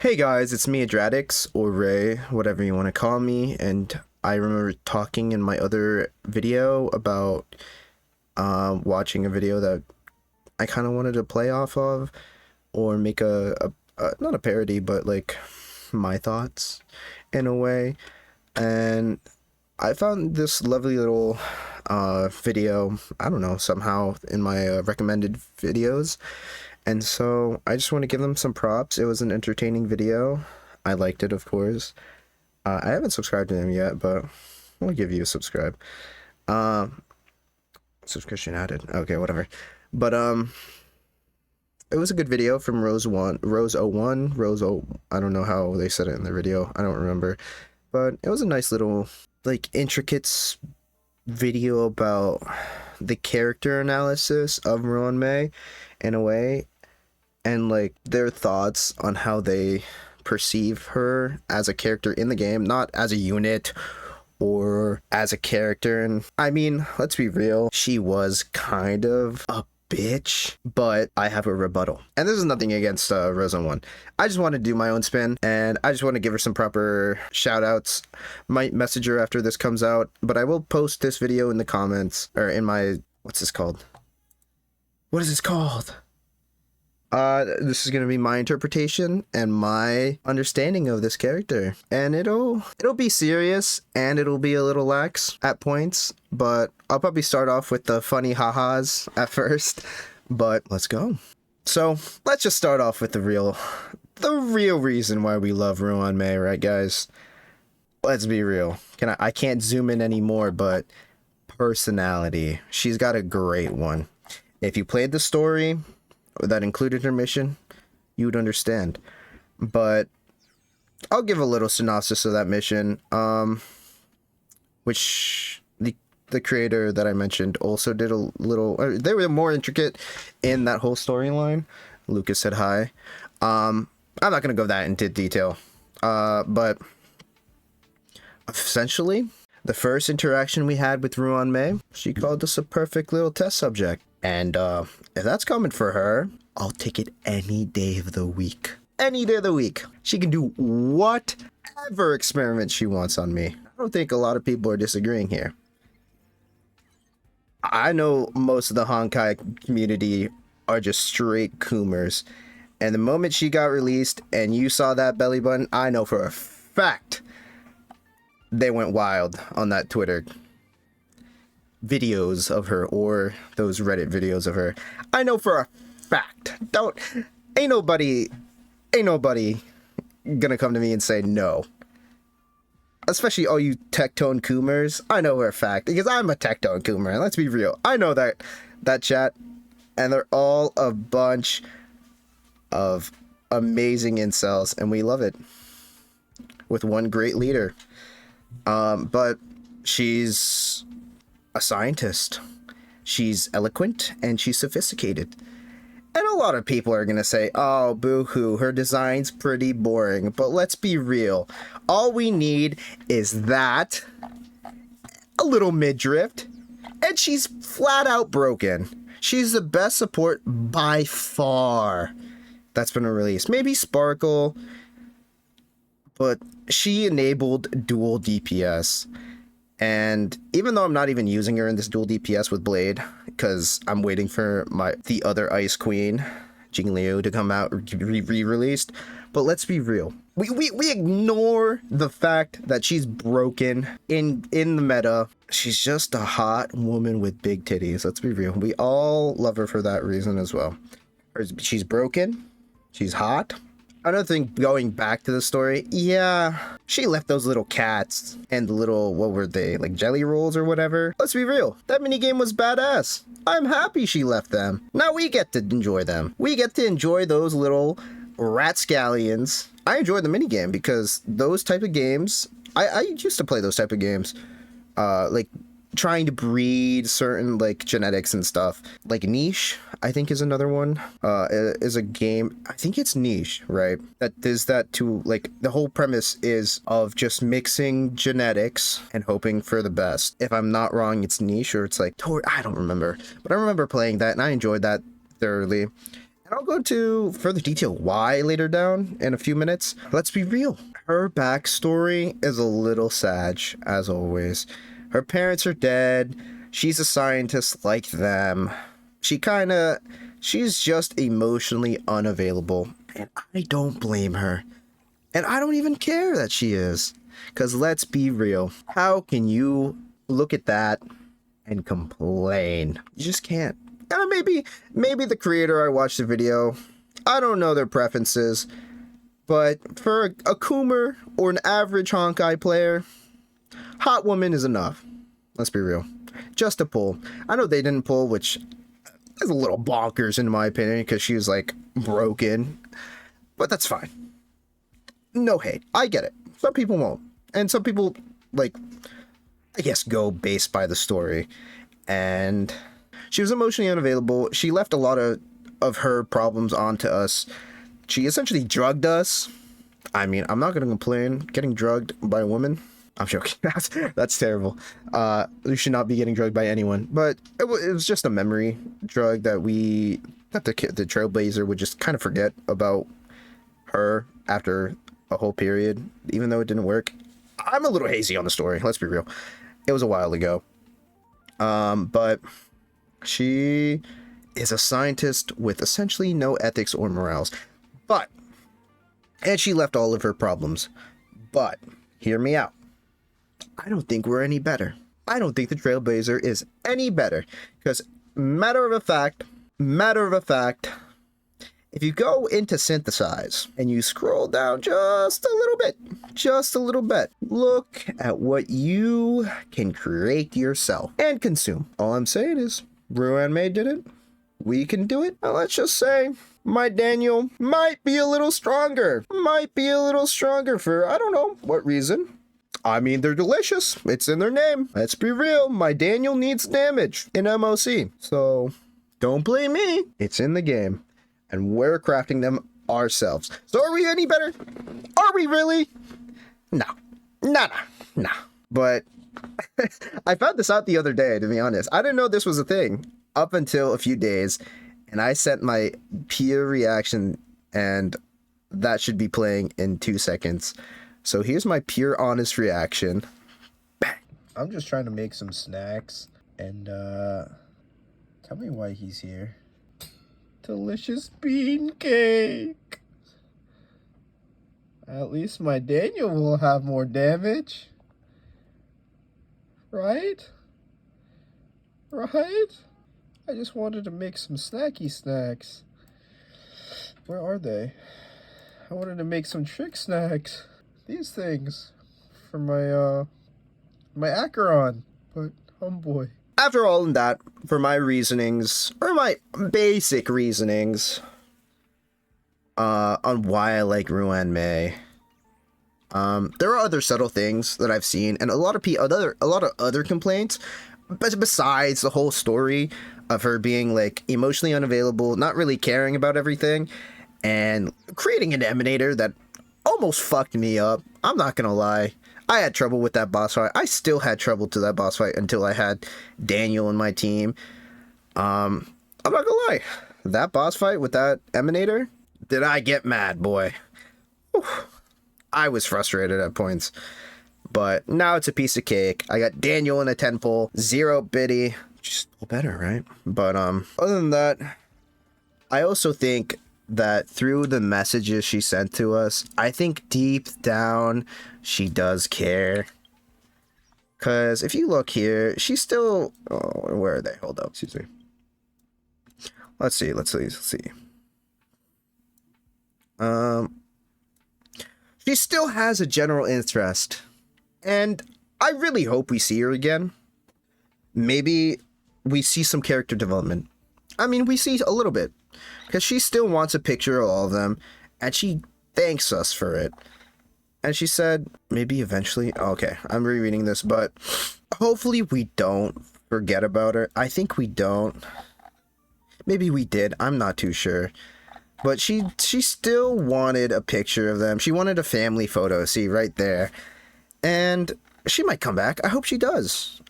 Hey guys, it's me, Adradix, or Ray, whatever you want to call me, and I remember talking in my other video about watching a video that I kind of wanted to play off of, or make not a parody, but like my thoughts in a way, and I found this lovely little video, I don't know, somehow in my recommended videos. And so I just want to give them some props. It was an entertaining video. I liked it, of course. I haven't subscribed to them yet, but I'll give you a subscribe. Subscription added. Okay, whatever. But it was a good video from Rose01, I don't know how they said it in the video. I don't remember. But it was a nice little like intricate video about the character analysis of Ruan Mei in a way, and like their thoughts on how they perceive her as a character in the game, not as a unit or as a character. And I mean, let's be real, she was kind of a bitch, but I have a rebuttal. And this is nothing against Rosen 1. I just want to do my own spin, and I just want to give her some proper shout outs. Might message her after this comes out, but I will post this video in the comments, or in my, what's this called? What is this called? This is gonna be my interpretation and my understanding of this character, and it'll be serious and it'll be a little lax at points, but I'll probably start off with the funny ha-has at first. But let's go. So let's just start off with the real reason why we love Ruan Mei, right, guys? Let's be real. I can't zoom in anymore, but personality. She's got a great one. If you played the story that included her mission, you would understand. But I'll give a little synopsis of that mission, which the creator that I mentioned also did a little. They were more intricate in that whole storyline. Lucas said hi. I'm not gonna go that into detail, but essentially, the first interaction we had with Ruan Mei, she called us a perfect little test subject. And if that's coming for her, I'll take it any day of the week. Any day of the week. She can do whatever experiment she wants on me. I don't think a lot of people are disagreeing here. I know most of the Honkai community are just straight coomers. And the moment she got released and you saw that belly button, I know for a fact they went wild on that Twitter videos of her, or those Reddit videos of her. I know for a fact. Ain't nobody gonna come to me and say no. Especially all you Tectone Coomers. I know for a fact, because I'm a Tectone Coomer, and let's be real. I know that chat, and they're all a bunch of amazing incels, and we love it. With one great leader. But she's a scientist. She's eloquent and she's sophisticated. And a lot of people are gonna say, oh, boo-hoo, her design's pretty boring. But let's be real. All we need is that, a little midriff, and she's flat out broken. She's the best support by far that's been released. Maybe Sparkle, but she enabled dual DPS. And even though I'm not even using her in this dual DPS with Blade, because I'm waiting for the other Ice Queen, Jing Liu, to come out re-released, but let's be real. We ignore the fact that she's broken in the meta. She's just a hot woman with big titties. Let's be real. We all love her for that reason as well. She's broken. She's hot. Another thing, going back to the story, yeah, she left those little cats and the little, what were they, like jelly rolls or whatever. Let's be real, that minigame was badass. I'm happy she left them. Now we get to enjoy them. We get to enjoy those little ratscallions. I enjoy the minigame because those type of games, I used to play those type of games. Like trying to breed certain like genetics and stuff. Like Niche, I think, is another one. Is a game, I think it's Niche, right? That is that to like the whole premise is of just mixing genetics and hoping for the best. If I'm not wrong, it's Niche, or it's like I don't remember, but I remember playing that and I enjoyed that thoroughly. And I'll go into further detail why later down in a few minutes. Let's be real. Her backstory is a little sad, as always. Her parents are dead. She's a scientist like them. She's just emotionally unavailable. And I don't blame her. And I don't even care that she is. Because let's be real. How can you look at that and complain? You just can't. Maybe the creator I watched the video, I don't know their preferences, but for a Coomer or an average Honkai player, hot woman is enough. Let's be real. Just a pull. I know they didn't pull, which is a little bonkers in my opinion, because she was like broken, but that's fine. No hate. I get it. Some people won't. And some people, like, I guess, go based by the story. And she was emotionally unavailable. She left a lot of her problems onto us. She essentially drugged us. I mean, I'm not going to complain. Getting drugged by a woman. I'm joking. That's terrible. You should not be getting drugged by anyone. But it was just a memory drug that the Trailblazer would just kind of forget about her after a whole period, even though it didn't work. I'm a little hazy on the story. Let's be real. It was a while ago. But she is a scientist with essentially no ethics or morals. And she left all of her problems. But, hear me out. I don't think we're any better. I don't think the Trailblazer is any better. Because, matter of a fact, if you go into synthesize and you scroll down just a little bit, look at what you can create yourself and consume. All I'm saying is, Ruan May did it. We can do it. Now let's just say my Daniel might be a little stronger. For, I don't know what reason. I mean, they're delicious. It's in their name. Let's be real. My Daniel needs damage in MOC. So don't blame me. It's in the game. And we're crafting them ourselves. So are we any better? Are we really? No. But I found this out the other day, to be honest. I didn't know this was a thing up until a few days. And I sent my peer reaction, and that should be playing in 2 seconds. So here's my pure honest reaction. Bang. I'm just trying to make some snacks. And tell me why he's here. Delicious bean cake. At least my Daniel will have more damage. Right? I just wanted to make some snacky snacks. Where are they? I wanted to make some trick snacks. These things. For my Acheron. But, homeboy. After all of that, for my reasonings, or my basic reasonings, on why I like Ruan May, there are other subtle things that I've seen, and a lot of other complaints, but besides the whole story of her being like emotionally unavailable, not really caring about everything, and creating an emanator that almost fucked me up. I'm not gonna lie. I had trouble with that boss fight. I still had trouble to that boss fight until I had Daniel in my team. I'm not gonna lie. That boss fight with that emanator, did I get mad, boy. Whew. I was frustrated at points. But now it's a piece of cake. I got Daniel in a 10-pull, 0 biddy. Just better, right? But other than that, I also think that through the messages she sent to us, I think deep down she does care. Because if you look here, she's still... Oh, where are they? Hold up. Excuse me. Let's see. She still has a general interest. And I really hope we see her again. Maybe we see some character development. I mean, we see a little bit. Because she still wants a picture of all of them. And she thanks us for it. And she said, maybe eventually... Okay, I'm rereading this, but... Hopefully we don't forget about her. I think we don't. Maybe we did. I'm not too sure. But she still wanted a picture of them. She wanted a family photo. See, right there. And she might come back. I hope she does.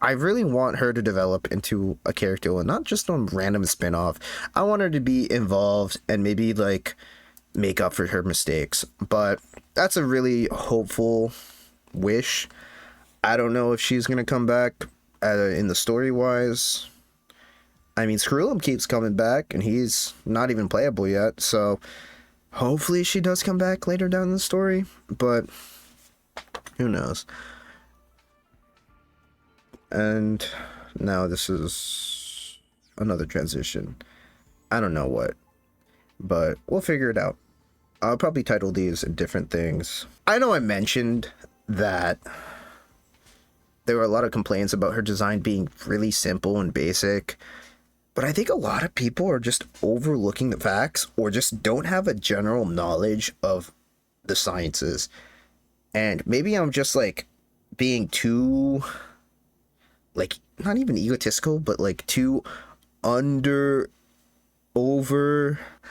I really want her to develop into a character and not just a random spin-off. I want her to be involved and maybe like make up for her mistakes. But that's a really hopeful wish. I don't know if she's gonna come back in the story wise. I mean, Screw'em keeps coming back, and he's not even playable yet. So hopefully she does come back later down the story. But who knows? And now this is another transition. I don't know what, but we'll figure it out. I'll probably title these different things. I know I mentioned that there were a lot of complaints about her design being really simple and basic, but I think a lot of people are just overlooking the facts or just don't have a general knowledge of the sciences. And maybe I'm just like being too, like, not even egotistical, but like too over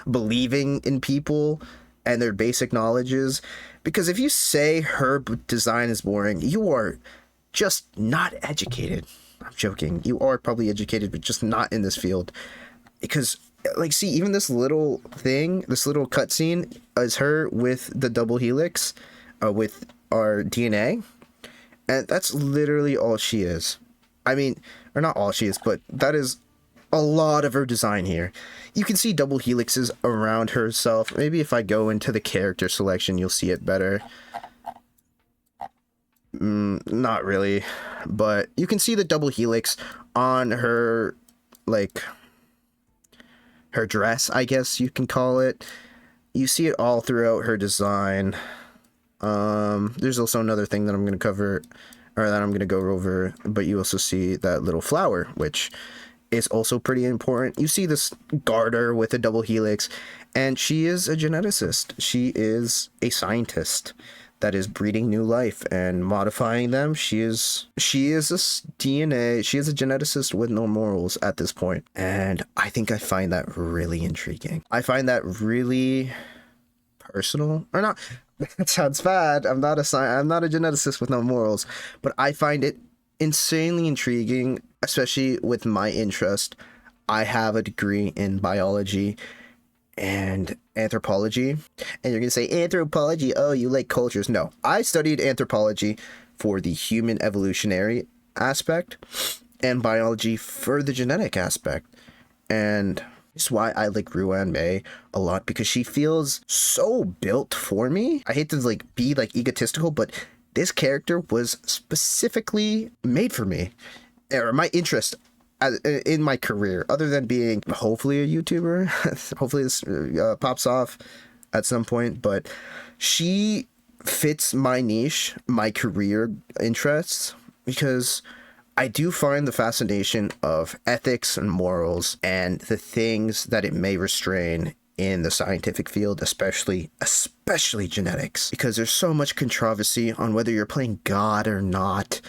believing in people and their basic knowledges. Because if you say her design is boring, you are just not educated. I'm joking. You are probably educated, but just not in this field. Because, like, see, even this little thing, this little cutscene is her with the double helix, with our DNA. And that's literally all she is. I mean, or not all she is, but that is a lot of her design here. You can see double helixes around herself. Maybe if I go into the character selection, you'll see it better. Not really, but you can see the double helix on her, like, her dress, I guess you can call it. You see it all throughout her design. There's also another thing that I'm going to cover, or that I'm going to go over, but you also see that little flower, which is also pretty important. You see this garter with a double helix, and she is a geneticist. She is a scientist that is breeding new life and modifying them. She is a DNA. She is a geneticist with no morals at this point, and I think I find that really intriguing. I find that really personal, or not. That sounds bad. I'm not a geneticist with no morals, but I find it insanely intriguing, especially with my interest. I have a degree in biology and anthropology, and you're gonna say anthropology, oh, you like cultures. No, I studied anthropology for the human evolutionary aspect and biology for the genetic aspect. And it's why I like Ruan May a lot, because she feels so built for me. I hate to like be like egotistical, but this character was specifically made for me, or my interest in my career, other than being hopefully a YouTuber. Hopefully this pops off at some point, but she fits my niche, my career interests, because I do find the fascination of ethics and morals and the things that it may restrain in the scientific field, especially genetics, because there's so much controversy on whether you're playing God or not,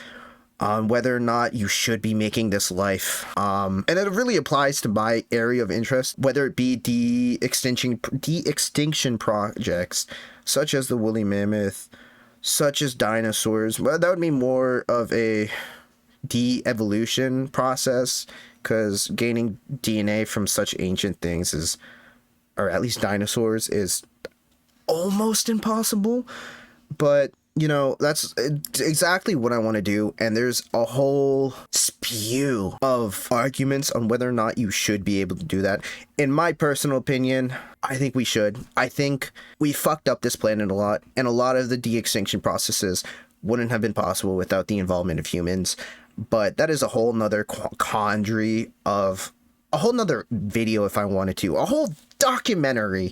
on whether or not you should be making this life. And it really applies to my area of interest, whether it be de-extinction projects, such as the woolly mammoth, such as dinosaurs. Well, that would be more of a de-evolution process, because gaining DNA from such ancient things is, or at least dinosaurs, is almost impossible. But you know, that's exactly what I want to do, and there's a whole spew of arguments on whether or not you should be able to do that. In my personal opinion, I think we should. I think we fucked up this planet a lot, and a lot of the de-extinction processes wouldn't have been possible without the involvement of humans. But that is a whole nother quandary of a whole nother video if I wanted to, a whole documentary.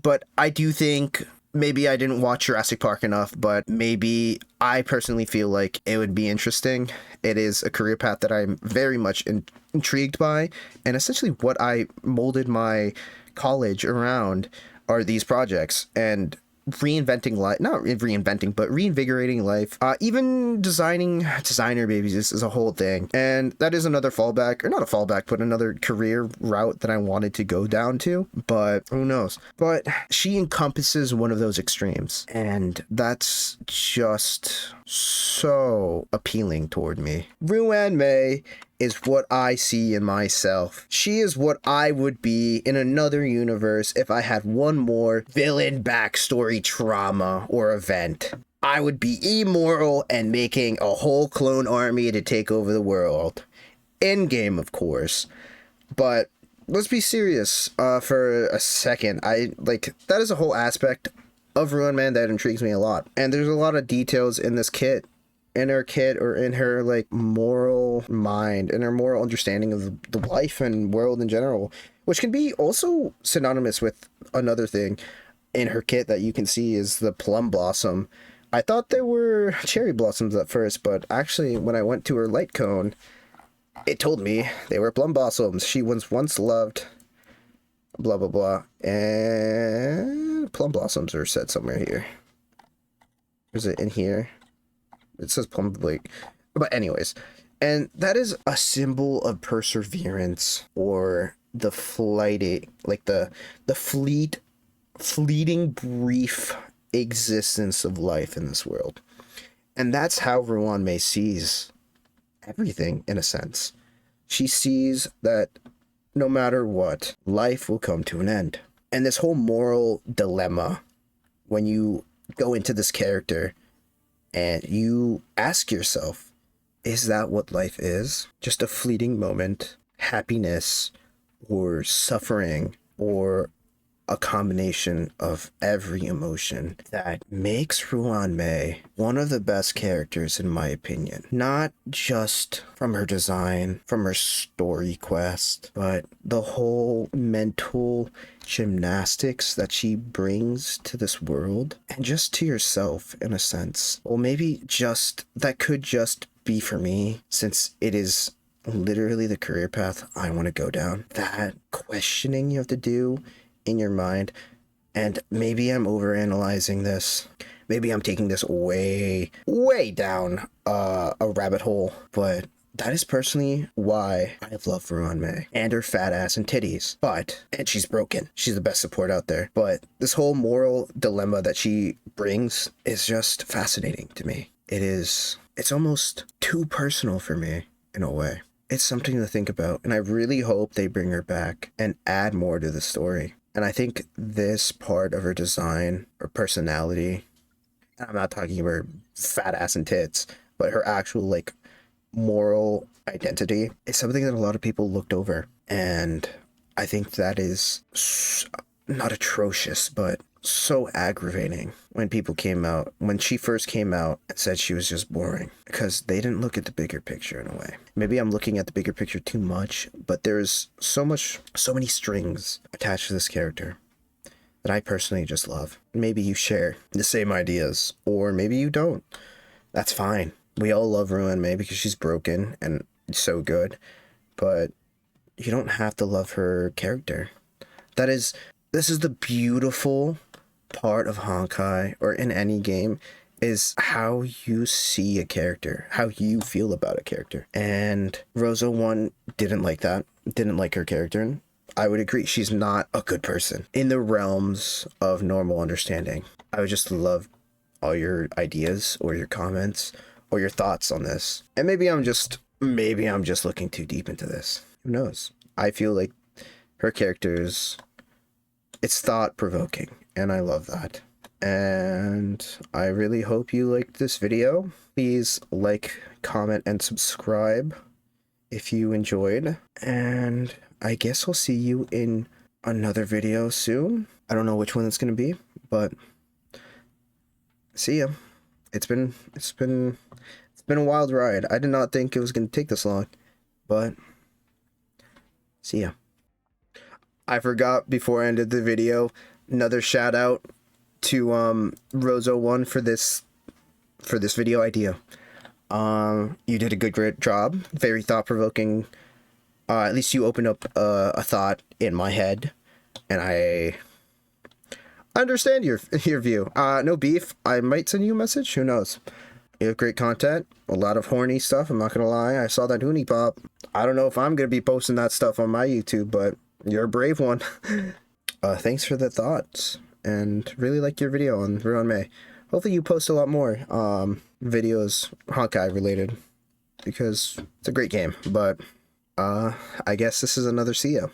But I do think maybe I didn't watch Jurassic Park enough, but maybe I personally feel like it would be interesting. It is a career path that I'm very much intrigued by, and essentially what I molded my college around are these projects. And reinventing life, not reinventing, but reinvigorating life. Even designing designer babies is a whole thing, and that is another fallback, or not a fallback, but another career route that I wanted to go down to, but who knows. But she encompasses one of those extremes, and that's just so appealing toward me. Ruan Mei is what I see in myself. She is what I would be in another universe if I had one more villain backstory trauma or event. I would be immoral and making a whole clone army to take over the world. Endgame, of course. But let's be serious for a second. That is a whole aspect of Ruan Mei that intrigues me a lot. And there's a lot of details in this kit, in her kid, or in her like moral mind and her moral understanding of the life and world in general, which can be also synonymous with another thing in her kit that you can see is the plum blossom. I thought they were cherry blossoms at first, but actually when I went to her light cone, it told me they were plum blossoms. She was once loved, blah blah blah, and plum blossoms are said somewhere here. Is it in here? It says plum Blake. But anyways, and that is a symbol of perseverance, or the flighty, like the fleeting brief existence of life in this world. And that's how Ruan Mei sees everything, in a sense. She sees that no matter what, life will come to an end. And this whole moral dilemma, when you go into this character and you ask yourself, is that what life is? Just a fleeting moment, happiness, or suffering, or a combination of every emotion that makes Ruan Mei one of the best characters in my opinion. Not just from her design, from her story quest, but the whole mental gymnastics that she brings to this world, and just to yourself in a sense. Well, maybe just that could just be for me, since it is literally the career path I want to go down. That questioning you have to do in your mind, and maybe I'm overanalyzing this. Maybe I'm taking this way down a rabbit hole, but that is personally why I love Ruan Mei and her fat ass and titties. And she's broken. She's the best support out there. But this whole moral dilemma that she brings is just fascinating to me. It's almost too personal for me in a way. It's something to think about, and I really hope they bring her back and add more to the story. And I think this part of her design or personality, and I'm not talking about her fat ass and tits, but her actual like moral identity, is something that a lot of people looked over. And I think that is not atrocious, but so aggravating when she first came out and said she was just boring, because they didn't look at the bigger picture in a way. Maybe I'm looking at the bigger picture too much, but there's so many strings attached to this character that I personally just love. Maybe you share the same ideas, or maybe you don't. That's fine. We all love Ruan Mei because she's broken and so good, but you don't have to love her character. This is the beautiful part of Honkai, or in any game, is how you see a character, how you feel about a character. And Rosa 1 didn't like that, didn't like her character, and I would agree, she's not a good person. In the realms of normal understanding, I would just love all your ideas, or your comments, or your thoughts on this. And maybe I'm just looking too deep into this. Who knows? I feel like her character's, it's thought-provoking, and I love that. And I really hope you liked this video. Please like, comment, and subscribe if you enjoyed. And I guess I'll see you in another video soon. I don't know which one it's going to be, but see ya. It's been a wild ride. I did not think it was going to take this long, but see ya. I forgot before I ended the video, another shout out to Rosa1 for this video idea. You did a great job. Very thought-provoking. At least you opened up a thought in my head, and I understand your view. No beef. I might send you a message. Who knows? You have great content, a lot of horny stuff. I'm not gonna lie. I saw that Hoonie Pop. I don't know if I'm gonna be posting that stuff on my YouTube, but you're a brave one. Thanks for the thoughts, and really like your video on Ruan May. Hopefully you post a lot more videos Honkai related, because it's a great game. But I guess this is another see ya.